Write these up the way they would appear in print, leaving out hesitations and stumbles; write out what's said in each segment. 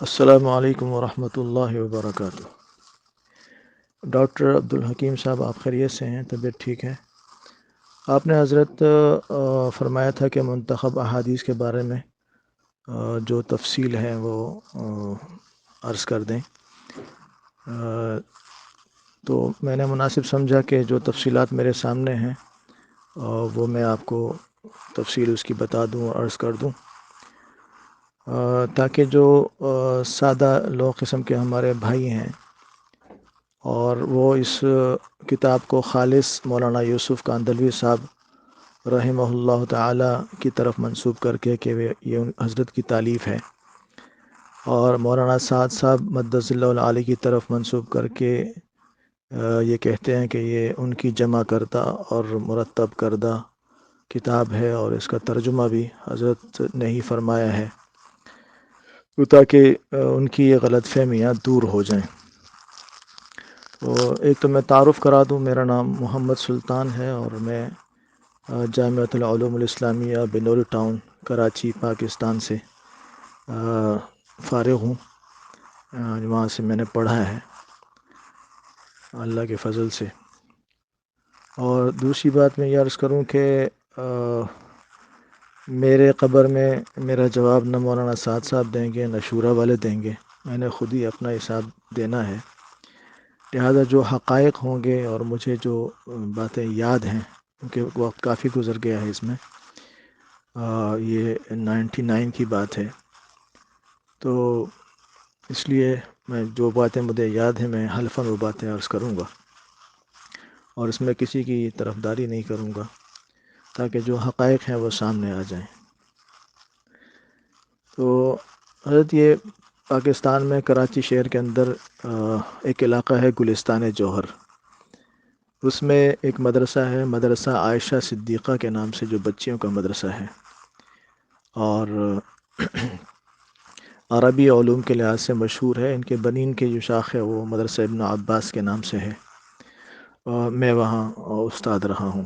السلام علیکم ورحمۃ اللہ وبرکاتہ۔ ڈاکٹر عبدالحکیم صاحب، آپ خیریت سے ہیں؟ طبیعت ٹھیک ہے؟ آپ نے حضرت فرمایا تھا کہ منتخب احادیث کے بارے میں جو تفصیل ہے وہ عرض کر دیں، تو میں نے مناسب سمجھا کہ جو تفصیلات میرے سامنے ہیں وہ میں آپ کو تفصیل اس کی بتا دوں اور عرض کر دوں، تاکہ جو سادہ لوگ قسم کے ہمارے بھائی ہیں اور وہ اس کتاب کو خالص مولانا یوسف کاندھلوی صاحب رحمہ اللہ تعالی کی طرف منسوب کر کے کہ یہ حضرت کی تالیف ہے، اور مولانا سعد صاحب مدث اللہ العالی کی طرف منسوب کر کے یہ کہتے ہیں کہ یہ ان کی جمع کردہ اور مرتب کردہ کتاب ہے، اور اس کا ترجمہ بھی حضرت نے ہی فرمایا ہے، تو تاکہ ان کی یہ غلط فہمیاں دور ہو جائیں۔ تو ایک تو میں تعارف کرا دوں، میرا نام محمد سلطان ہے اور میں جامعۃ العلوم الاسلامیہ بنوری ٹاؤن کراچی پاکستان سے فارغ ہوں۔ وہاں سے میں نے پڑھا ہے اللہ کے فضل سے۔ اور دوسری بات میں یہ عرض کروں کہ میرے قبر میں میرا جواب نہ مولانا سعد صاحب دیں گے نہ شورا والے دیں گے، میں نے خود ہی اپنا حساب دینا ہے، لہذا جو حقائق ہوں گے اور مجھے جو باتیں یاد ہیں، کیونکہ وقت کافی گزر گیا ہے اس میں، یہ 99 کی بات ہے، تو اس لیے میں جو باتیں مجھے یاد ہیں میں حلفاً وہ باتیں عرض کروں گا، اور اس میں کسی کی طرفداری نہیں کروں گا، تاکہ جو حقائق ہیں وہ سامنے آ جائیں۔ تو حضرت یہ پاکستان میں کراچی شہر کے اندر ایک علاقہ ہے گلستان جوہر، اس میں ایک مدرسہ ہے، مدرسہ عائشہ صدیقہ کے نام سے، جو بچیوں کا مدرسہ ہے، اور عربی علوم کے لحاظ سے مشہور ہے۔ ان کے بنین کے جو شاخ ہے وہ مدرسہ ابن عباس کے نام سے ہے، اور میں وہاں استاد رہا ہوں،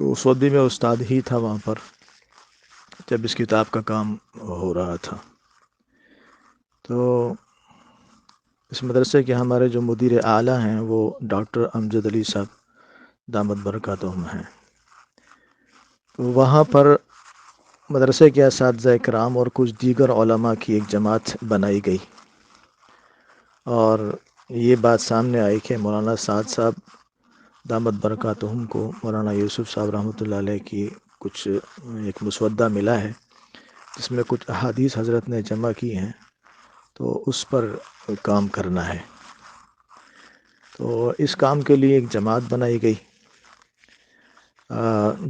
تو اس وقت بھی میں استاد ہی تھا وہاں پر جب اس کتاب کا کام ہو رہا تھا۔ تو اس مدرسے کے ہمارے جو مدیر اعلیٰ ہیں وہ ڈاکٹر امجد علی صاحب دامت برکاتہم ہیں۔ تو وہاں پر مدرسے کے اساتذہ کرام اور کچھ دیگر علماء کی ایک جماعت بنائی گئی، اور یہ بات سامنے آئی کہ مولانا سعد صاحب دامت برکاتہم کو مولانا یوسف صاحب رحمۃ اللہ علیہ کی کچھ ایک مسودہ ملا ہے، جس میں کچھ احادیث حضرت نے جمع کی ہیں، تو اس پر کام کرنا ہے۔ تو اس کام کے لیے ایک جماعت بنائی گئی،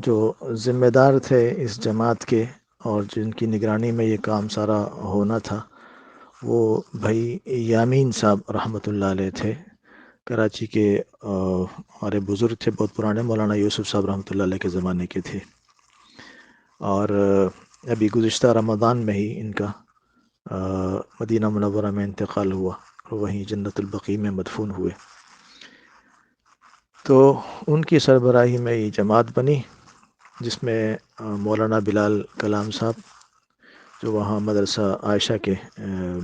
جو ذمہ دار تھے اس جماعت کے اور جن کی نگرانی میں یہ کام سارا ہونا تھا، وہ بھائی یامین صاحب رحمۃ اللہ علیہ تھے، کراچی کے ہمارے بزرگ تھے، بہت پرانے، مولانا یوسف صاحب رحمۃ اللہ علیہ کے زمانے کے تھے، اور ابھی گزشتہ رمضان میں ہی ان کا مدینہ منورہ میں انتقال ہوا اور وہیں جنت البقیع میں مدفون ہوئے۔ تو ان کی سربراہی میں یہ جماعت بنی، جس میں مولانا بلال کلام صاحب، جو وہاں مدرسہ عائشہ کے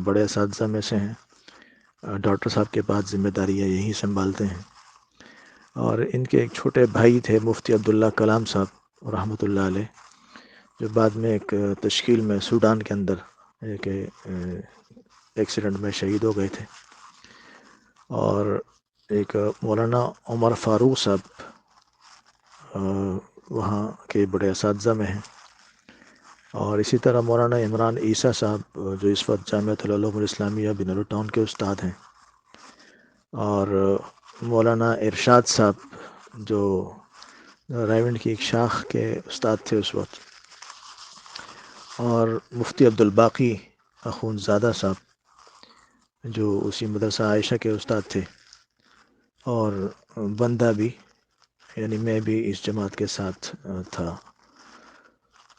بڑے اساتذہ میں سے ہیں، ڈاکٹر صاحب کے بعد ذمہ داریاں یہی سنبھالتے ہیں، اور ان کے ایک چھوٹے بھائی تھے مفتی عبداللہ کلام صاحب رحمۃ اللہ علیہ، جو بعد میں ایک تشکیل میں سوڈان کے اندر ایک ایکسیڈنٹ میں شہید ہو گئے تھے، اور ایک مولانا عمر فاروق صاحب وہاں کے بڑے اساتذہ میں ہیں، اور اسی طرح مولانا عمران عیسیٰ صاحب جو اس وقت جامعۃ العلوم الاسلامیہ بنوری ٹاؤن کے استاد ہیں، اور مولانا ارشاد صاحب جو رائیونڈ کی ایک شاخ کے استاد تھے اس وقت، اور مفتی عبدالباقی اخونزادہ صاحب جو اسی مدرسہ عائشہ کے استاد تھے، اور بندہ بھی، یعنی میں بھی اس جماعت کے ساتھ تھا۔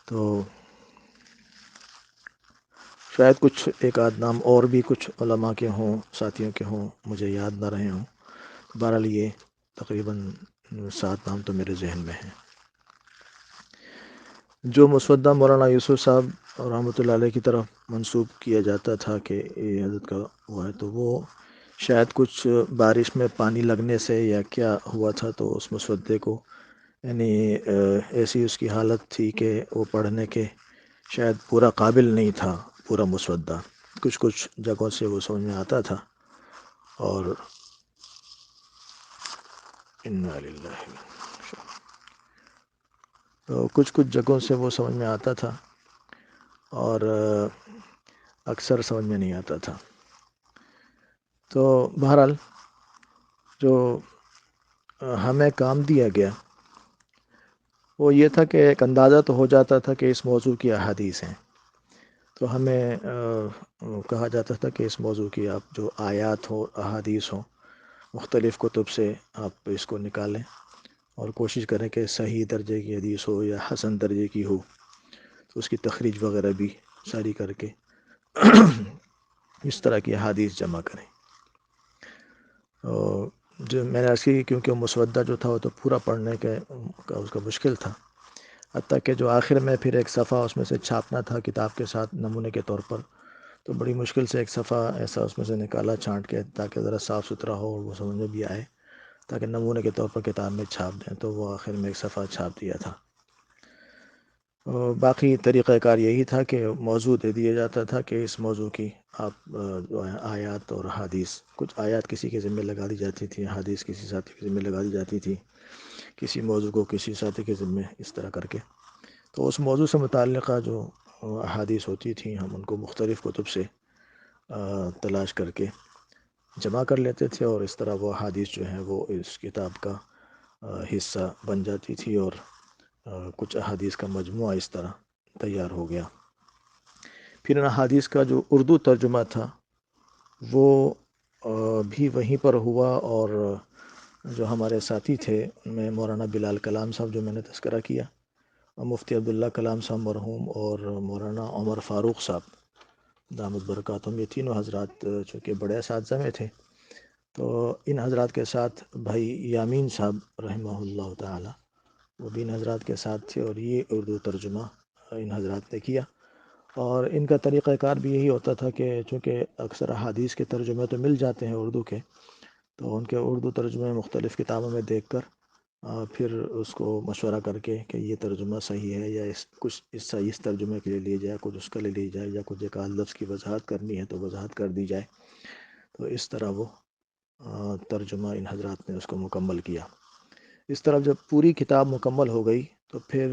تو شاید کچھ ایک آدھ نام اور بھی کچھ علماء کے ہوں، ساتھیوں کے ہوں، مجھے یاد نہ رہے ہوں، بہرحال یہ تقریباً 7 نام تو میرے ذہن میں ہیں۔ جو مسودہ مولانا یوسف صاحب رحمۃ اللہ علیہ کی طرف منسوب کیا جاتا تھا کہ یہ حضرت کا ہوا ہے، تو وہ شاید کچھ بارش میں پانی لگنے سے یا کیا ہوا تھا، تو اس مسودے کو یعنی ایسی اس کی حالت تھی کہ وہ پڑھنے کے شاید پورا قابل نہیں تھا پورا مسودہ، کچھ کچھ جگہوں سے وہ سمجھ میں آتا تھا، اور انا للہ تو کچھ جگہوں سے وہ سمجھ میں آتا تھا، اور اکثر سمجھ میں نہیں آتا تھا۔ تو بہرحال جو ہمیں کام دیا گیا وہ یہ تھا کہ ایک اندازہ تو ہو جاتا تھا کہ اس موضوع کی احادیث ہیں، تو ہمیں کہا جاتا تھا کہ اس موضوع کی آپ جو آیات ہو احادیث ہوں مختلف کتب سے آپ اس کو نکالیں اور کوشش کریں کہ صحیح درجے کی حدیث ہو یا حسن درجے کی ہو، تو اس کی تخریج وغیرہ بھی ساری کر کے اس طرح کی احادیث جمع کریں۔ جو میں نے عرض کی کیونکہ مسودہ جو تھا وہ تو پورا پڑھنے کا اس کا مشکل تھا، حتیٰ کہ جو آخر میں پھر ایک صفحہ اس میں سے چھاپنا تھا کتاب کے ساتھ نمونے کے طور پر، تو بڑی مشکل سے ایک صفحہ ایسا اس میں سے نکالا چھانٹ کے تاکہ ذرا صاف ستھرا ہو اور وہ سمجھ میں بھی آئے، تاکہ نمونے کے طور پر کتاب میں چھاپ دیں، تو وہ آخر میں ایک صفحہ چھاپ دیا تھا۔ باقی طریقہ کار یہی تھا کہ موضوع دے دیا جاتا تھا کہ اس موضوع کی آپ جو ہے آیات اور حدیث، کچھ آیات کسی کے ذمہ لگا دی جاتی تھی، حدیث کسی ساتھی کے ذمہ لگا دی جاتی تھی، کسی موضوع کو کسی ساتھی کے ذمہ، اس طرح کر کے تو اس موضوع سے متعلقہ جو احادیث ہوتی تھیں ہم ان کو مختلف کتب سے تلاش کر کے جمع کر لیتے تھے، اور اس طرح وہ احادیث جو ہیں وہ اس کتاب کا حصہ بن جاتی تھی، اور کچھ احادیث کا مجموعہ اس طرح تیار ہو گیا۔ پھر ان احادیث کا جو اردو ترجمہ تھا وہ بھی وہیں پر ہوا، اور جو ہمارے ساتھی تھے ان میں مولانا بلال کلام صاحب جو میں نے تذکرہ کیا، اور مفتی عبداللہ کلام صاحب مرحوم، اور مولانا عمر فاروق صاحب دامت برکاتہم، یہ تینوں حضرات چونکہ بڑے اساتذہ میں تھے، تو ان حضرات کے ساتھ بھائی یامین صاحب رحمہ اللہ تعالی وہ بھی ان حضرات کے ساتھ تھے، اور یہ اردو ترجمہ ان حضرات نے کیا۔ اور ان کا طریقہ کار بھی یہی ہوتا تھا کہ چونکہ اکثر احادیث کے ترجمے تو مل جاتے ہیں اردو کے، تو ان کے اردو ترجمے مختلف کتابوں میں دیکھ کر پھر اس کو مشورہ کر کے کہ یہ ترجمہ صحیح ہے یا اس ترجمے کے لیے لی جائے، کچھ اس کے لیے لی جائے، یا کچھ ایک آدھ لفظ کی وضاحت کرنی ہے تو وضاحت کر دی جائے، تو اس طرح وہ ترجمہ ان حضرات نے اس کو مکمل کیا۔ اس طرح جب پوری کتاب مکمل ہو گئی تو پھر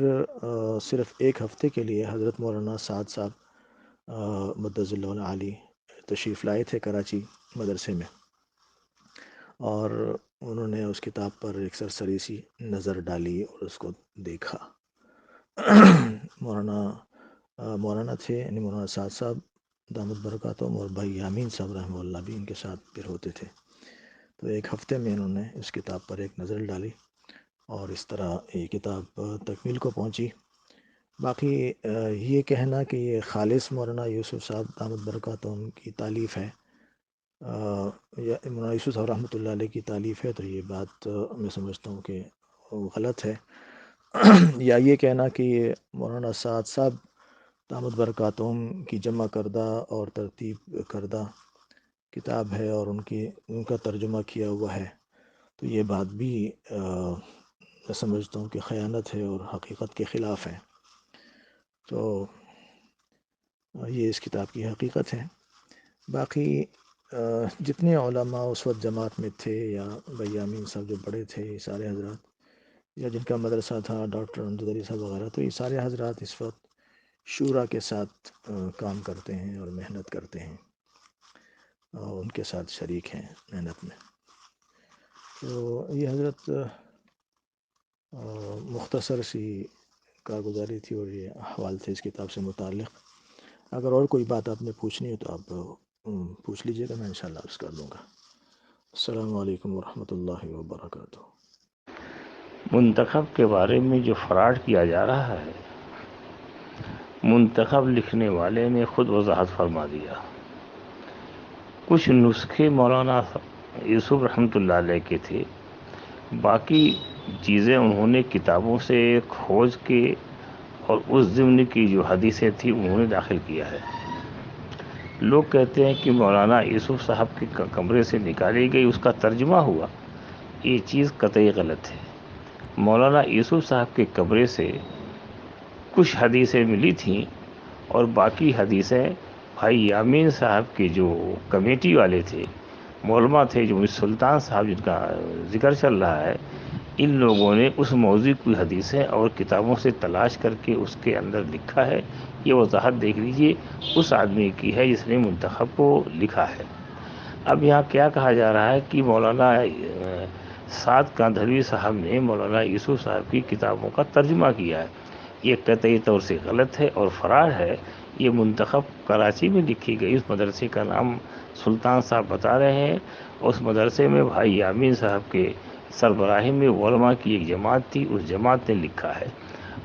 صرف ایک ہفتے کے لیے حضرت مولانا سعد صاحب مدظ اللہ العالی تشریف لائے تھے کراچی مدرسے میں، اور انہوں نے اس کتاب پر ایک سرسری سی نظر ڈالی اور اس کو دیکھا۔ مولانا تھے یعنی مولانا سعد صاحب دامت برکاتہم، اور بھائی یامین صاحب رحمہ اللہ بھی ان کے ساتھ پھر ہوتے تھے، تو ایک ہفتے میں انہوں نے اس کتاب پر ایک نظر ڈالی، اور اس طرح یہ کتاب تکمیل کو پہنچی۔ باقی یہ کہنا کہ یہ خالص مولانا یوسف صاحب دامت برکاتہم کی تالیف ہے یا مولانا یوسف صاحب رحمۃ اللہ علیہ کی تالیف ہے، تو یہ بات میں سمجھتا ہوں کہ غلط ہے۔ یا یہ کہنا کہ یہ مولانا سعد صاحب دامت برکاتہم کی جمع کردہ اور ترتیب کردہ کتاب ہے اور ان کا ترجمہ کیا ہوا ہے، تو یہ بات بھی میں سمجھتا ہوں کہ خیانت ہے اور حقیقت کے خلاف ہے۔ تو یہ اس کتاب کی حقیقت ہے۔ باقی جتنے علماء اس وقت جماعت میں تھے، یا بھائی یامین صاحب جو بڑے تھے، یہ سارے حضرات، یا جن کا مدرسہ تھا ڈاکٹر امجد علی صاحب وغیرہ، تو یہ سارے حضرات اس وقت شورا کے ساتھ کام کرتے ہیں اور محنت کرتے ہیں، اور ان کے ساتھ شریک ہیں محنت میں۔ تو یہ حضرت مختصر سی کارگزاری تھی، اور یہ احوال تھے اس کتاب سے متعلق۔ اگر اور کوئی بات آپ نے پوچھنی ہے تو آپ پوچھ لیجیے گا، میں انشاءاللہ عرض کر دوں گا۔ السلام علیکم ورحمۃ اللہ وبرکاتہ۔ منتخب کے بارے میں جو فراڈ کیا جا رہا ہے، منتخب لکھنے والے نے خود وضاحت فرما دیا۔ کچھ نسخے مولانا یوسف رحمۃ اللہ علیہ کے تھے، باقی چیزیں انہوں نے کتابوں سے کھوج کے اور اس ضمن کی جو حدیثیں تھیں انہوں نے داخل کیا ہے۔ لوگ کہتے ہیں کہ مولانا یوسف صاحب کے کمرے سے نکالی گئی، اس کا ترجمہ ہوا، یہ چیز قطعی غلط ہے۔ مولانا یوسف صاحب کے کمرے سے کچھ حدیثیں ملی تھیں اور باقی حدیثیں بھائی یامین صاحب کے جو کمیٹی والے تھے، مولما تھے، جو سلطان صاحب جن کا ذکر چل رہا ہے، ان لوگوں نے اس موضوع کی حدیثیں اور کتابوں سے تلاش کر کے اس کے اندر لکھا ہے۔ یہ وضاحت دیکھ لیجئے اس آدمی کی ہے جس نے منتخب کو لکھا ہے۔ اب یہاں کیا کہا جا رہا ہے کہ مولانا سعد کاندھلوی صاحب نے مولانا یوسف صاحب کی کتابوں کا ترجمہ کیا ہے۔ یہ قطعی طور سے غلط ہے اور فرار ہے۔ یہ منتخب کراچی میں لکھی گئی، اس مدرسے کا نام سلطان صاحب بتا رہے ہیں، اس مدرسے میں بھائی یامین صاحب کے سربراہی میں علماء کی ایک جماعت تھی، اس جماعت نے لکھا ہے۔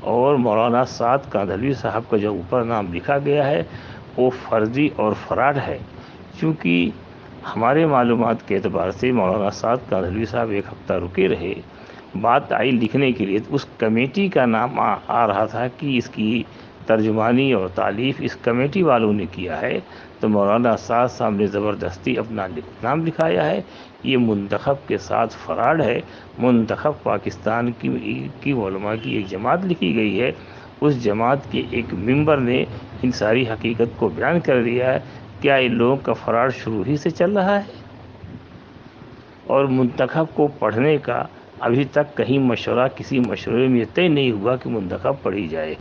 اور مولانا سعد کاندھلوی صاحب کا جو اوپر نام لکھا گیا ہے وہ فرضی اور فراڈ ہے، چونکہ ہمارے معلومات کے اعتبار سے مولانا سعد کاندھلوی صاحب ایک ہفتہ رکے رہے، بات آئی لکھنے کے لیے، اس کمیٹی کا نام آ رہا تھا کہ اس کی ترجمانی اور تالیف اس کمیٹی والوں نے کیا ہے، تو مولانا سعد صاحب نے زبردستی اپنا نام لکھایا ہے۔ یہ منتخب کے ساتھ فراڈ ہے۔ منتخب پاکستان کی علماء کی ایک جماعت لکھی گئی ہے، اس جماعت کے ایک ممبر نے ان ساری حقیقت کو بیان کر دیا ہے۔ کیا ان لوگوں کا فراڈ شروع ہی سے چل رہا ہے؟ اور منتخب کو پڑھنے کا ابھی تک کہیں مشورہ، کسی مشورے میں یہ طے نہیں ہوا کہ منتخب پڑھی جائے۔